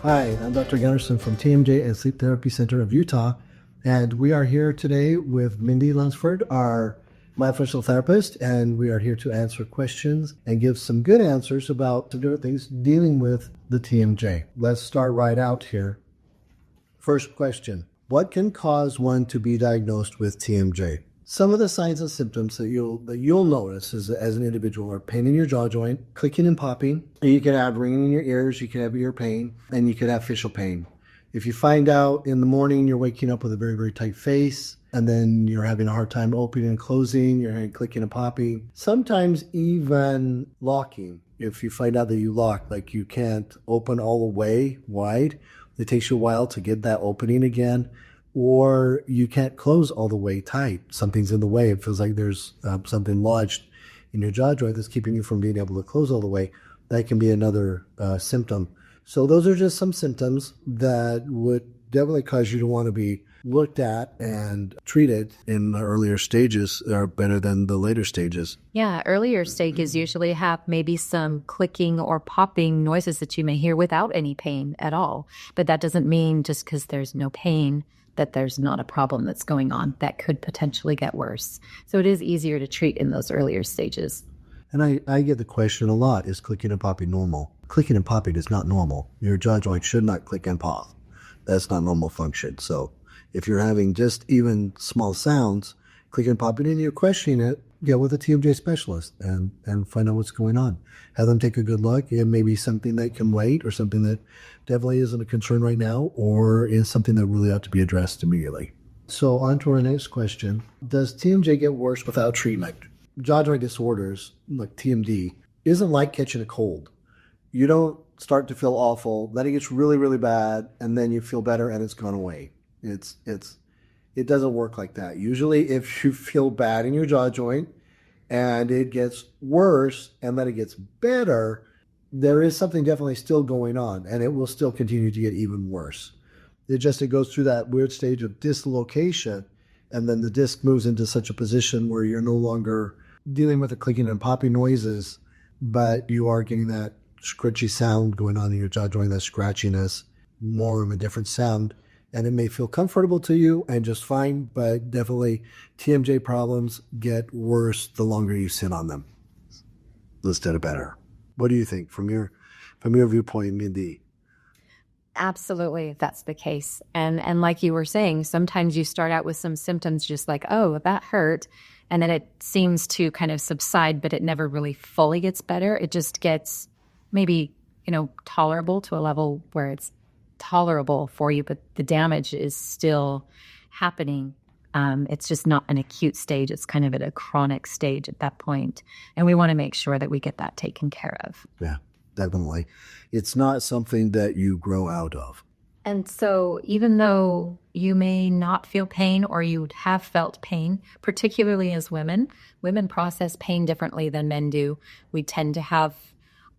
Hi, I'm Dr. Gunnerson from TMJ and Sleep Therapy Center of Utah, and we are here today with Mindy Lunsford, our myofunctional therapist, and we are here to answer questions and give some good answers about some different things dealing with the TMJ. Let's start right out here. First question, what can cause one to be diagnosed with TMJ? Some of the signs and symptoms that you'll notice as an individual are pain in your jaw joint, clicking and popping. You can have ringing in your ears, you can have ear pain, and you can have facial pain. If you find out in the morning you're waking up with a very, very tight face, and then you're having a hard time opening and closing, you're hearing clicking and popping, sometimes even locking. If you find out that you lock, like you can't open all the way wide, it takes you a while to get that opening again. Or you can't close all the way tight. Something's in the way. It feels like there's something lodged in your jaw joint that's keeping you from being able to close all the way. That can be another symptom. So those are just some symptoms that would definitely cause you to want to be looked at and treated in the earlier stages are better than the later stages. Yeah, earlier stages usually have maybe some clicking or popping noises that you may hear without any pain at all. But that doesn't mean just because there's no pain that there's not a problem that's going on that could potentially get worse. So it is easier to treat in those earlier stages. And I get the question a lot, is clicking and popping normal? Clicking and popping is not normal. Your jaw joint should not click and pop. That's not normal function. So if you're having just even small sounds, clicking and popping, and you're questioning it, get with a TMJ specialist and find out what's going on. Have them take a good look. It may be something that can wait, or something that definitely isn't a concern right now, or is something that really ought to be addressed immediately. So on to our next question. Does TMJ get worse without treatment? Jaw joint disorders, like TMD, isn't like catching a cold. You don't start to feel awful, then it gets really, really bad, and then you feel better and it's gone away. It doesn't work like that. Usually if you feel bad in your jaw joint and it gets worse and then it gets better, there is something definitely still going on, and it will still continue to get even worse. It goes through that weird stage of dislocation, and then the disc moves into such a position where you're no longer dealing with the clicking and popping noises, but you are getting that scratchy sound going on in your jaw joint, that scratchiness, more of a different sound. And it may feel comfortable to you and just fine, but definitely TMJ problems get worse the longer you sit on them instead of better. What do you think from your viewpoint, Mindy? Absolutely, that's the case. And like you were saying, sometimes you start out with some symptoms just like, oh, that hurt. And then it seems to kind of subside, but it never really fully gets better. It just gets maybe, tolerable to a level where it's tolerable for you, but the damage is still happening. It's just not an acute stage. It's kind of at a chronic stage at that point. And we want to make sure that we get that taken care of. Yeah, definitely. It's not something that you grow out of. And so even though you may not feel pain, or you have felt pain, particularly as women process pain differently than men do. We tend to have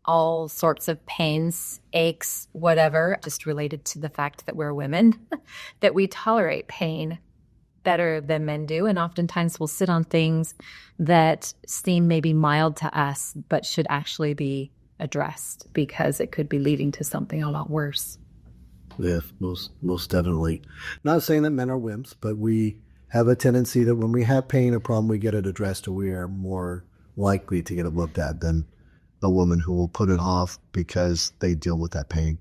all sorts of pains, aches, whatever, just related to the fact that we're women, that we tolerate pain better than men do. And oftentimes we'll sit on things that seem maybe mild to us, but should actually be addressed because it could be leading to something a lot worse. Yes, most definitely. Not saying that men are wimps, but we have a tendency that when we have pain or problem, we get it addressed, or we are more likely to get it looked at than the woman who will put it off because they deal with that pain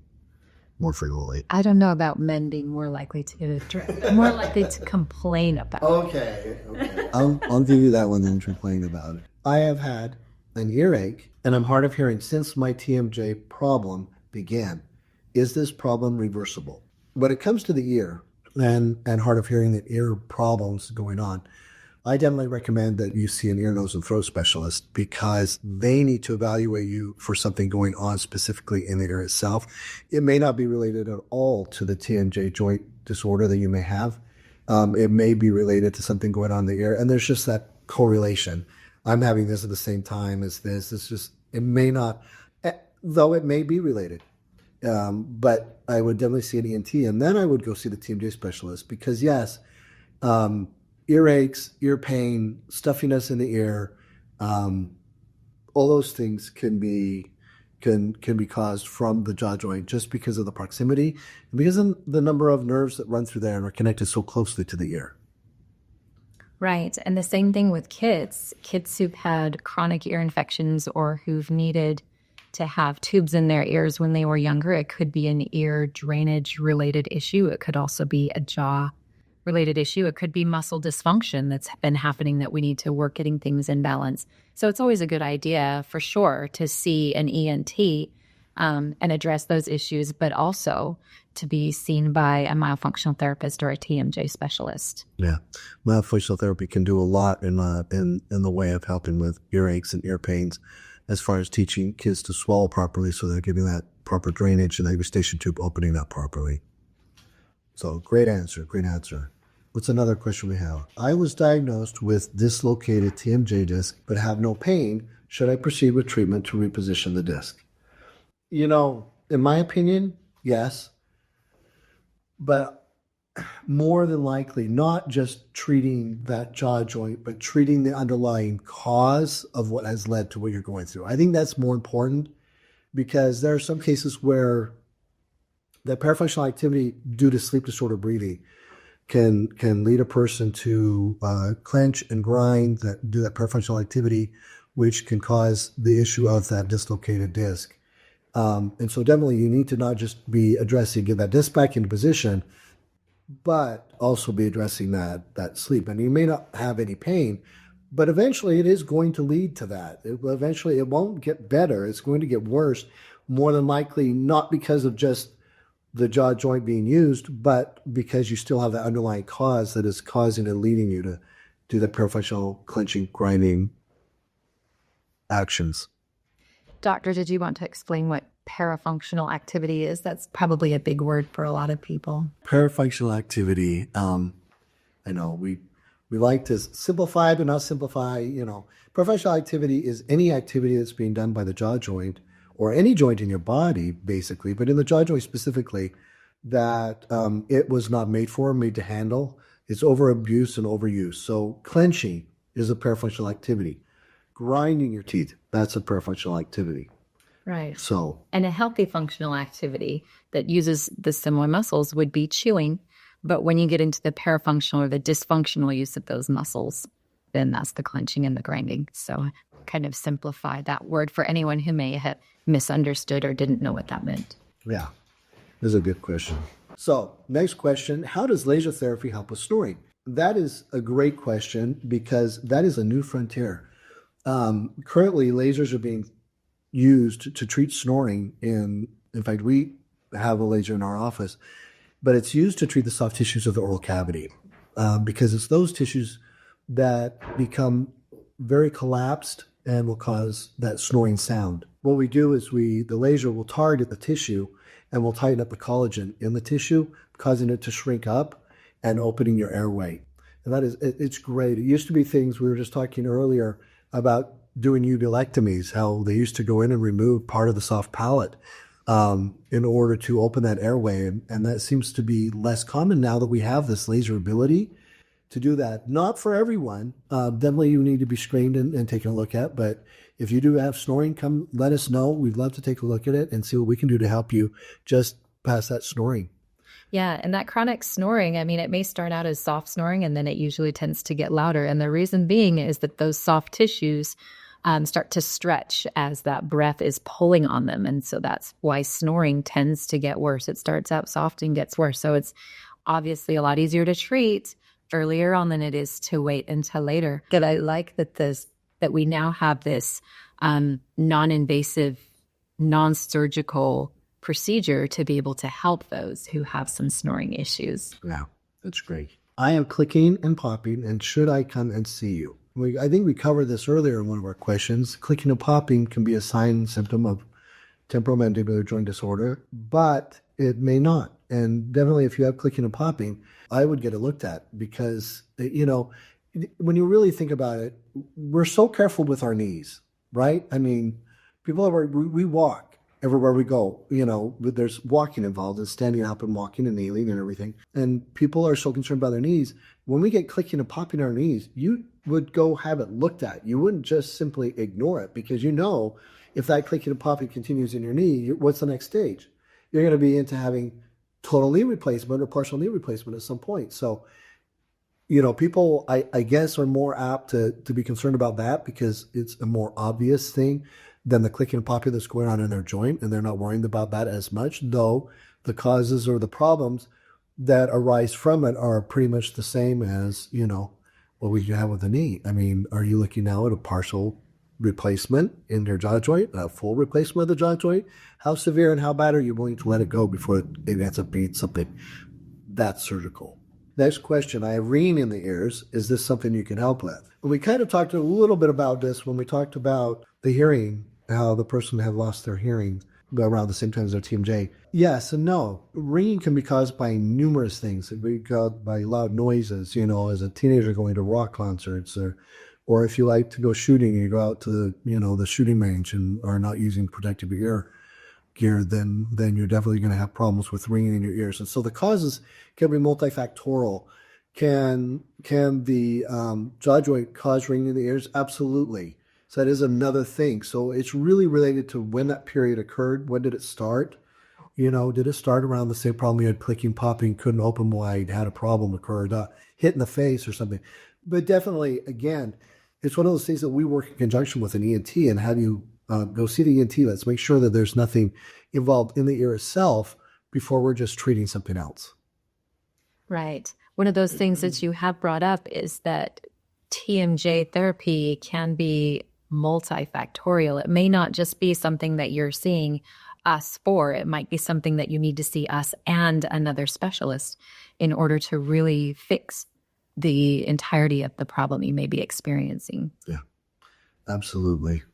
more frequently. I don't know about men being more likely to get addressed, more likely to complain about it. Okay. I'll give you that one then, complain about it. I have had an earache, and I'm hard of hearing since my TMJ problem began. Is this problem reversible? When it comes to the ear and hard of hearing, the ear problems going on, I definitely recommend that you see an ear, nose, and throat specialist, because they need to evaluate you for something going on specifically in the ear itself. It may not be related at all to the TMJ joint disorder that you may have. It may be related to something going on in the ear, and there's just that correlation. I'm having this at the same time as this. It may not, though it may be related. But I would definitely see an ENT, and then I would go see the TMJ specialist, because yes, earaches, ear pain, stuffiness in the ear, all those things can be can be caused from the jaw joint just because of the proximity and because of the number of nerves that run through there and are connected so closely to the ear. Right. And the same thing with kids who've had chronic ear infections or who've needed to have tubes in their ears when they were younger. It could be an ear drainage related issue. It could also be a jaw related issue. It could be muscle dysfunction that's been happening that we need to work getting things in balance. So it's always a good idea for sure to see an ENT and address those issues, but also to be seen by a myofunctional therapist or a TMJ specialist. Yeah, myofunctional therapy can do a lot in the way of helping with earaches and ear pains, as far as teaching kids to swallow properly, so they're getting that proper drainage and the eustachian tube opening up properly. So great answer, great answer. What's another question we have? I was diagnosed with dislocated TMJ disc, but have no pain. Should I proceed with treatment to reposition the disc? You know, in my opinion, yes. But more than likely, not just treating that jaw joint, but treating the underlying cause of what has led to what you're going through. I think that's more important, because there are some cases where the parafunctional activity due to sleep disorder breathing can lead a person to clench and grind, that do that parafunctional activity, which can cause the issue of that dislocated disc. And so definitely you need to not just be addressing, get that disc back into position, but also be addressing that sleep. And you may not have any pain, but eventually it is going to lead to that. Eventually it won't get better. It's going to get worse, more than likely, not because of just the jaw joint being used, but because you still have that underlying cause that is causing and leading you to do the parafunctional clenching, grinding actions. Doctor, did you want to explain what parafunctional activity is? That's probably a big word for a lot of people. Parafunctional activity, I know we like to simplify but not simplify. Parafunctional activity is any activity that's being done by the jaw joint or any joint in your body, basically, but in the jaw joint specifically, that it was not made for, made to handle. It's overabuse and overuse. So clenching is a parafunctional activity. Grinding your teeth, that's a parafunctional activity. Right. So, and a healthy functional activity that uses the similar muscles would be chewing. But when you get into the parafunctional or the dysfunctional use of those muscles, then that's the clenching and the grinding. So kind of simplify that word for anyone who may have misunderstood or didn't know what that meant. yeah, this is a good question. So next question, how does laser therapy help with snoring? That is a great question, because that is a new frontier. Currently, lasers are being used to treat snoring. In fact, we have a laser in our office, but it's used to treat the soft tissues of the oral cavity, because it's those tissues that become very collapsed and will cause that snoring sound. What we do is the laser will target the tissue and will tighten up the collagen in the tissue, causing it to shrink up and opening your airway. And it's great. It used to be things we were just talking earlier about doing uvulectomies, how they used to go in and remove part of the soft palate in order to open that airway. And that seems to be less common now that we have this laser ability to do that. Not for everyone. Definitely you need to be screened and taken a look at. But if you do have snoring, come let us know. We'd love to take a look at it and see what we can do to help you just pass that snoring. Yeah, and that chronic snoring, I mean, it may start out as soft snoring, and then it usually tends to get louder. And the reason being is that those soft tissues start to stretch as that breath is pulling on them. And so that's why snoring tends to get worse. It starts out soft and gets worse. So it's obviously a lot easier to treat earlier on than it is to wait until later. But I like that we now have this non-invasive, non-surgical procedure to be able to help those who have some snoring issues. Yeah, that's great. I am clicking and popping, and should I come and see you? I think we covered this earlier in one of our questions. Clicking and popping can be a sign and symptom of temporomandibular joint disorder, but it may not. And definitely if you have clicking and popping, I would get it looked at, because, when you really think about it, we're so careful with our knees, right? I mean, we walk. everywhere we go. There's walking involved and standing up and walking and kneeling and everything. And people are so concerned about their knees. When we get clicking and popping our knees, you would go have it looked at. You wouldn't just simply ignore it, because if that clicking and popping continues in your knee, what's the next stage? You're going to be into having total knee replacement or partial knee replacement at some point. So, people, I guess, are more apt to be concerned about that because it's a more obvious thing than the clicking and popping that's going on in their joint, and they're not worrying about that as much, though the causes or the problems that arise from it are pretty much the same as, what we have with the knee. I mean, are you looking now at a partial replacement in your jaw joint, a full replacement of the jaw joint? How severe and how bad are you willing to let it go before it ends up being something that's surgical? Next question. I have ringing in the ears. Is this something you can help with? We kind of talked a little bit about this when we talked about the hearing, how the person had lost their hearing around the same time as their TMJ. Yes and no. Ringing can be caused by numerous things. It can be caused by loud noises, as a teenager going to rock concerts, or if you like to go shooting, you go out to the shooting range and are not using protective ear gear, then you're definitely going to have problems with ringing in your ears. And so the causes can be multifactorial. Can the jaw joint cause ringing in the ears? Absolutely. So that is another thing. So it's really related to when that period occurred. When did it start? Did it start around the same problem you had, clicking, popping, couldn't open wide, had a problem occurred, hit in the face or something? But definitely, again, it's one of those things that we work in conjunction with an ENT, and have you go see the ENT. Let's make sure that there's nothing involved in the ear itself before we're just treating something else. Right. One of those things that you have brought up is that TMJ therapy can be multifactorial. It may not just be something that you're seeing us for. It might be something that you need to see us and another specialist in order to really fix the entirety of the problem you may be experiencing. Yeah, absolutely.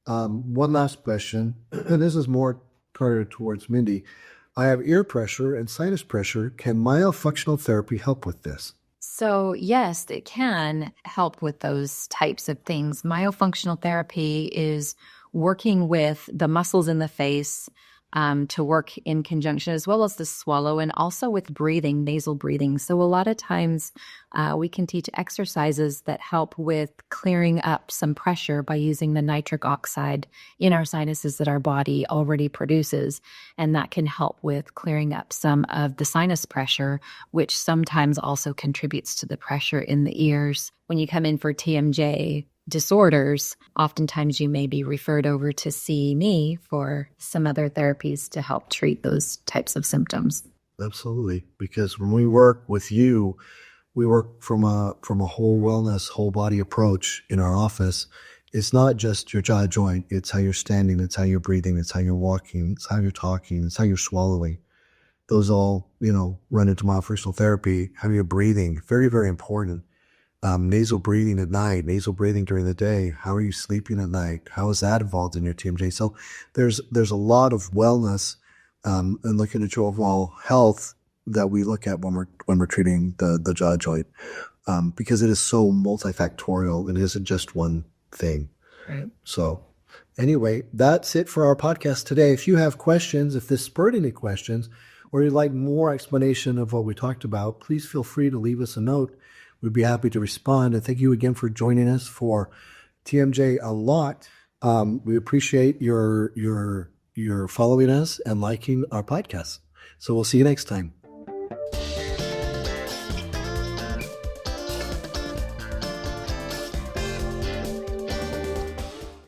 One last question, and this is more targeted towards Mindy. I have ear pressure and sinus pressure. Can myofunctional therapy help with this? So yes, it can help with those types of things. Myofunctional therapy is working with the muscles in the face to work in conjunction, as well as the swallow, and also with breathing, nasal breathing. So a lot of times we can teach exercises that help with clearing up some pressure by using the nitric oxide in our sinuses that our body already produces. And that can help with clearing up some of the sinus pressure, which sometimes also contributes to the pressure in the ears. When you come in for TMJ disorders, oftentimes you may be referred over to see me for some other therapies to help treat those types of symptoms. Absolutely, because when we work with you, we work from a whole wellness, whole body approach in our office. It's not just your jaw joint. It's how you're standing. It's how you're breathing. It's how you're walking. It's how you're talking. It's how you're swallowing. Those all, run into myofunctional therapy. How you're breathing, very, very important. Nasal breathing at night, nasal breathing during the day. How are you sleeping at night? How is that involved in your TMJ? So there's a lot of wellness and looking at your overall health that we look at when we're treating the jaw joint, because it is so multifactorial. It isn't just one thing. Right. So anyway, that's it for our podcast today. If you have questions, if this spurred any questions, or you'd like more explanation of what we talked about, please feel free to leave us a note. We'd be happy to respond. And thank you again for joining us for TMJ Unlocked. We appreciate your following us and liking our podcast. So we'll see you next time.